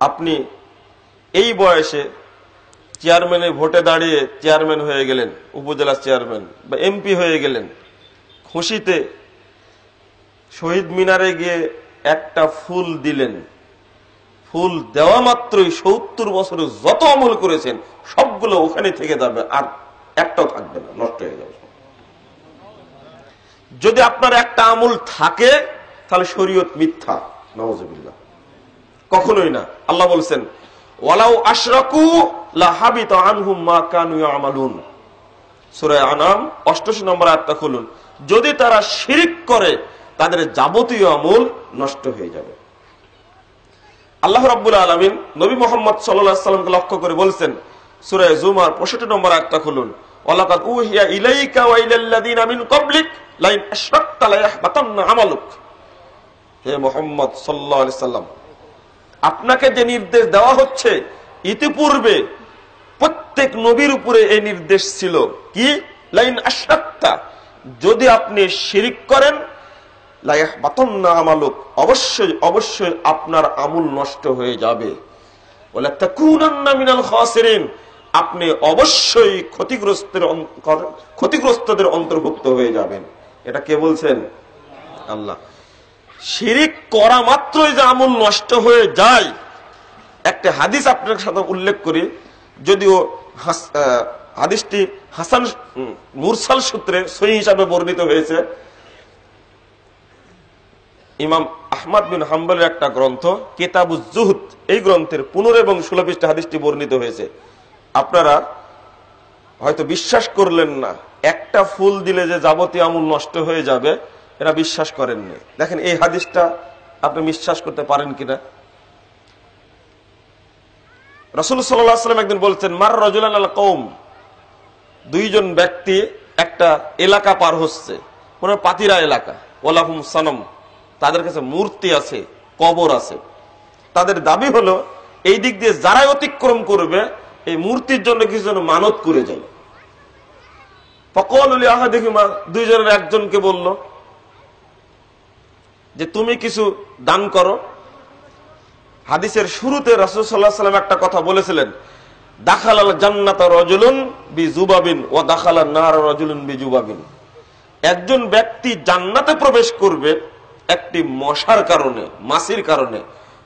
আপনি এই বয়সে চেয়ারম্যানের ভোটে দাঁড়িয়ে চেয়ারম্যান হয়ে গেলেন, উপজেলা চেয়ারম্যান বা এমপি হয়ে গেলেন, খুশিতে শহীদ মিনারে গিয়ে একটা ফুল দিলেন। ফুল দেওয়া মাত্রই ৭০ বছরে যত আমল করেছেন সবগুলো ওখানে থেকে যাবে, আর একটাও থাকবে না, নষ্ট হয়ে যাবে। যদি আপনার একটা আমল থাকে তাহলে শরীয়ত মিথ্যা, নাউযুবিল্লাহ, কখনোই না। আল্লাহ বলছেন ওয়ালাউ আশরাকু লাহাবিতা আনহুম মা কানু ইয়ামালুন, সূরা আনাম ৮৮ নম্বর আয়াতটা খুলুন। যদি তারা শিরক করে তাদের যাবতীয় আমল নষ্ট হয়ে যাবে। আল্লাহ রাব্বুল আলামিন নবী মুহাম্মদ সাল্লাল্লাহু আলাইহি ওয়াসাল্লামকে লক্ষ্য করে বলছেন সূরা জুমার ৬৫ নম্বর আয়াতটা খুলুন, ওয়ালাকাদ উহিয়া ইলাইকা ওয়া ইলাল্লাযিনা মিন ক্বাবলিক লাইন আশরাকতা লায়াহবাতান্না আমালুক। হে মুহাম্মদ সাল্লাল্লাহু আলাইহি ওয়াসাল্লাম, আপনাকে যে নির্দেশ দেওয়া হচ্ছে ইতিপূর্বে প্রত্যেক নবীর উপরে এই নির্দেশ ছিল কি, লাইন আশরাকতা, যদি আপনি শিরক করেন লায়াহবাতান্না আমালুক, অবশ্যই অবশ্যই আপনার আমল নষ্ট হয়ে যাবে। ওয়ালা তাকুনান্না মিনাল খাসিরিন, আপনি অবশ্যই ক্ষতিগ্রস্তদের অন্তর্ভুক্ত হয়ে যাবেন। এটা কে বলছেন? আল্লাহ। শিরিক করা মাত্রই যে আমল নষ্ট হয়ে যায়, একটা হাদিস আপনার সাথে উল্লেখ করি, যদিও হাদিসটি হাসান মুরসাল সূত্রে সহিহ হিসাবে বর্ণিত হয়েছে। ইমাম আহমদ বিন হাম্বলের একটা গ্রন্থ কিতাবুজ জুহদ, এই গ্রন্থের 15 এবং 16 পৃষ্ঠা হাদিসটি বর্ণিত হয়েছে। আপনারা হয়তো বিশ্বাস করলেন না, একটা ফুল দিলে যে যাবতীয় আমল নষ্ট হয়ে যাবে, এরা বিশ্বাস করেননি। দেখেন এই হাদিসটা আপনি বিশ্বাস করতে পারেন কিনা। রাসূল সাল্লাল্লাহু আলাইহি ওয়াসাল্লাম একদিন বলছেন মার রাজুলান আল কওম, দুইজন ব্যক্তি একটা এলাকা পার হচ্ছে, কোন পাতিরা এলাকা, ওয়ালাহুম সানাম, তাদের কাছে মূর্তি আছে, কবর আছে। তাদের দাবি হলো এই দিক দিয়ে যারাই অতিক্রম করবে এই মূর্তির জন্য কিছু যেন মানত করে যায়। ফাকালু লিআহাদিহিমা, দুইজনের একজনকে বলল যে তুমি কিছু দান করো। হাদিসের শুরুতে রাসূল সাল্লাল্লাহু আলাইহি ওয়াসাল্লাম একটা কথা বলেছিলেন, দাখালাল জান্নাতা রাজুলুন বিজুবাবিন ওয়া দাখালান নার রাজুলুন বিজুবাবিন। একজন ব্যক্তি জান্নাতে প্রবেশ করবে একটি মশার কারণে, মাছির কারণে,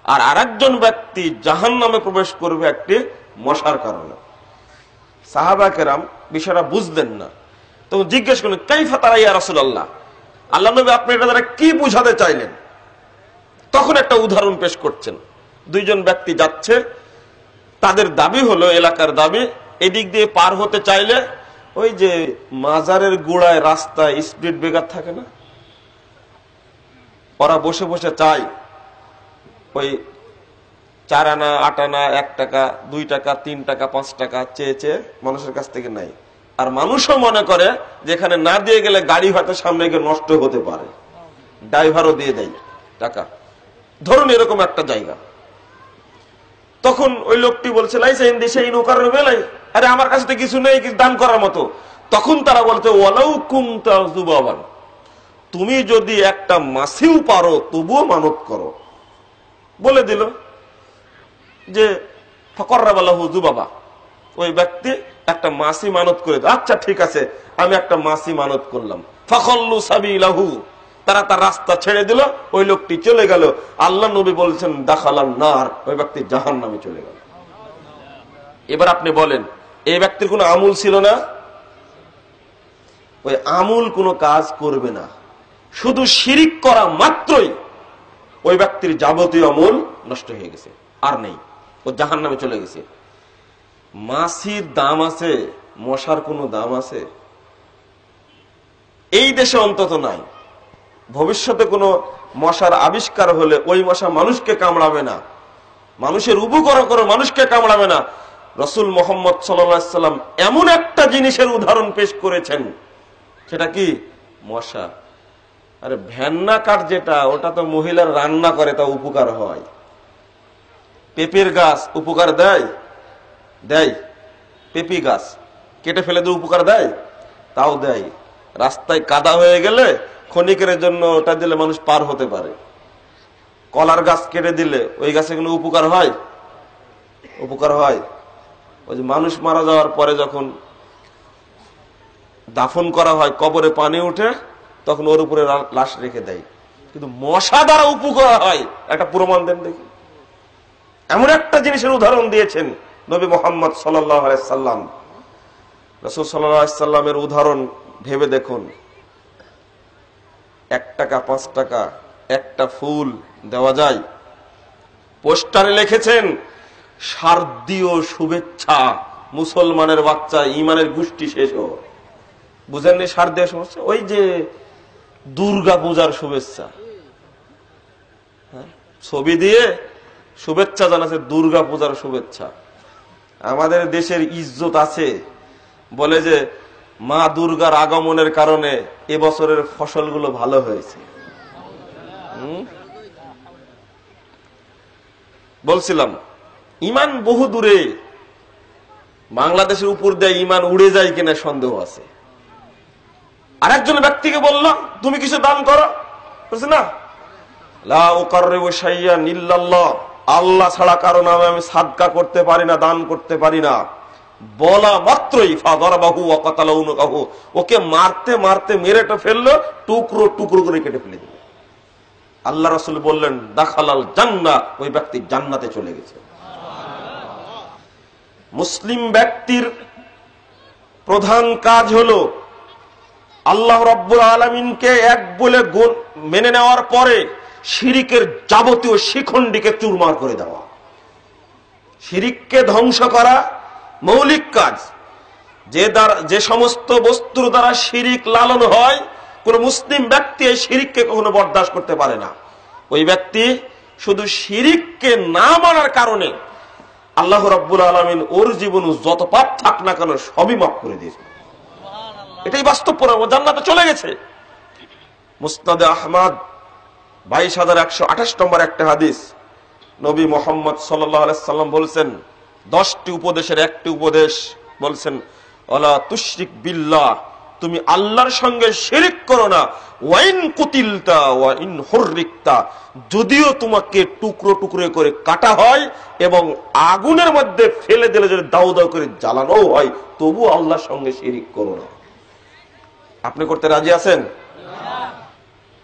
আর আরেকজন ব্যক্তি জাহান্নামে প্রবেশ করবে একটি মশার কারণে। সাহাবা কেরাম বিষয়টা বুঝলেন না, তখন জিজ্ঞেস করলেন কাইফা তারা ইয়া রাসূলুল্লাহ, আল্লাহ নবী আপনি এটা দ্বারা কি বুঝাতে চাইলেন? তখন একটা উদাহরণ পেশ করছেন। দুইজন ব্যক্তি যাচ্ছে, তাদের দাবি হলো, এলাকার দাবি, এদিক দিয়ে পার হতে চাইলে ওই যে মাজারের গোড়ায় রাস্তায় স্পিড ব্রেকার থাকে না, ওরা বসে বসে চায় ওই 4 আনা 8 আনা 1 টাকা 2 টাকা 3 টাকা 5 টাকা চেয়ে চেয়ে মানুষের কাছ থেকে নাই। আর মানুষও মনে করে যেখানে না দিয়ে গেলে গাড়ি হয়তো সামনে গিয়ে নষ্ট হতে পারে, ড্রাইভারও দিয়ে দেয় টাকা, ধরুন এরকম একটা জায়গা। তখন ওই লোকটি বলছে আরে আমার কাছে তো কিছু নেই কিছু দান করার মতো। তখন তারা বলছে ওয়ালাউ কুনতা যুবাবান, তুমি যদি একটা মাছিও পারো তবুও মানত করো। বলে দিল যে ফাকাররাবালাহু যুবাবা, ওই ব্যক্তি একটা মাছি মানত করে দিল। আচ্ছা ঠিক আছে, আমি একটা মাছি মানত করলাম। ফাখাল্লু সাবিলাহু, তারা তার রাস্তা ছেড়ে দিল, ওই লোকটি চলে গেল। আল্লাহ নবী বলছেন দাখালান নার, ওই ব্যক্তি জাহান্নামে চলে গেল। এবার আপনি বলেন এই ব্যক্তির কোনো আমল ছিল না? ওই আমল কোনো কাজ করবে না, শুধু শিরিক করা মাত্রই ওই ব্যক্তির যাবতীয় আমল নষ্ট হয়ে গেছে, আর নেই, ও জাহান্নামে চলে গেছে। মাছির দাম আছে, মশার কোনো দাম আছে? এই দেশে অন্তত নাই। ভবিষ্যতে কোনো মশার আবিষ্কার হলে ওই মশা মানুষকে কামড়াবে না, মানুষের উপকার করে মানুষকে কামড়াবে না। রাসূল মুহাম্মদ সাল্লাল্লাহু আলাইহি ওয়াসাল্লাম এমন একটা জিনিসের উদাহরণ পেশ করেছেন, সেটা কি? মশা। আরে ভেন্না কাঠ যেটা, ওটা তো মহিলার রান্না করে, তা উপকার হয়। পেঁপের গাছ উপকার দেয়? দেয়। পেঁপি গাছ কেটে ফেলে দিয়ে উপকার দেয়? তাও দেয়। রাস্তায় কাদা হয়ে গেলে ক্ষণিকের জন্য ওটা দিলে মানুষ পার হতে পারে। কলার গাছ কেটে দিলে ওই গাছে কোনো উপকার হয়? উপকার হয়। ওই যে মানুষ মারা যাওয়ার পরে যখন দাফন করা হয়, কবরে পানি উঠে, তখন ওর উপরে লাশ রেখে দেয়। কিন্তু মশা দ্বারা উপকার হয়, একটা প্রমাণ দেন দেখি। এমন একটা জিনিসের উদাহরণ দিয়েছেন নবী মুহাম্মদ সাল্লাল্লাহু আলাইহি সাল্লাম। রাসূল সাল্লাল্লাহু আলাইহি সাল্লামের উদাহরণ ভেবে দেখুন। 1 টাকা 5 টাকা একটা ফুল দেওয়া যায়। পোস্টারে লিখেছেন শারদীয় শুভেচ্ছা, মুসলমানের বাচ্চা, ইমানের গোষ্ঠী শেষ হোক। বুঝেননি শারদীয় শুভেচ্ছা? ওই যে দুর্গা পূজার শুভেচ্ছা, ছবি দিয়ে শুভেচ্ছা জানাচ্ছে, দুর্গা পূজার শুভেচ্ছা। আমাদের দেশের ইজ্জত আছে বলে যে মা দুর্গার আগমনের কারণে এবছরের ফসলগুলো ভালো হয়েছে। বলছিলাম ইমান বহু দূরে, বাংলাদেশের উপর দিয়ে ইমান উড়ে যায় কিনা সন্দেহ আছে। আরেকজন ব্যক্তিকে বলল তুমি কিছু দান করো, বলছে না, লা উকাররিবু শাইয়ান ইল্লাল্লাহ, আল্লাহ ছাড়া কারো নামে আমি সাদকা করতে পারি না, দান করতে পারি না। বলা মাত্রই ফাদারাবাহু ওয়া কাতালাহু, ওকে মারতে মারতে মেরেটা ফেললো, টুকরো টুকরো করে কেটে ফেলে দিল। আল্লাহ রাসূল বললেন দাখালাল জান্নাহ, ওই ব্যক্তি জান্নাতে চলে গেছে। মুসলিম ব্যক্তির প্রধান কাজ হলো আল্লাহ রাব্বুল আলামিনকে এক বলে মেনে নেওয়ার পরে শিরিকের যাবতীয় শিখণ্ডীকে চুরমার করে দেওয়া। শিরিককে ধ্বংস করা মৌলিক কাজ। যে সমস্ত বস্তুর দ্বারা শিরিক লালন হয়, কোন মুসলিম ব্যক্তি এই শিরিককে কখনো বরদাস্ত করতে পারে না। ওই ব্যক্তি শুধু শিরিককে না মানার কারণে আল্লাহ রাব্বুল আলামিন ওর জীবনে যত পাপ থাক না কেন সবই মাফ করে দিয়েছে। এটাই বাস্তব পরিণাম, জান্নাতে চলে গেছে। মুসনাদে আহমদ 22,128 নম্বর একটা হাদিস, নবী মুহাম্মদ সাল্লাল্লাহু আলাইহি সাল্লাম বলছেন 10টি উপদেশের একটি উপদেশ বলছেন, ওয়ালা তুশরিক বিল্লাহ, তুমি আল্লাহর সঙ্গে শিরিক করো না। ওয়াইন কুতিলতা ওয়া ইন হুররিকতা, যদিও তোমাকে টুকরো টুকরো করে কাটা হয় এবং আগুনের মধ্যে ফেলে দিলে যদি দাউ দাউ করে জ্বালানো হয়, তবু আল্লাহর সঙ্গে শিরিক করো না। আপনি করতে রাজি আছেন?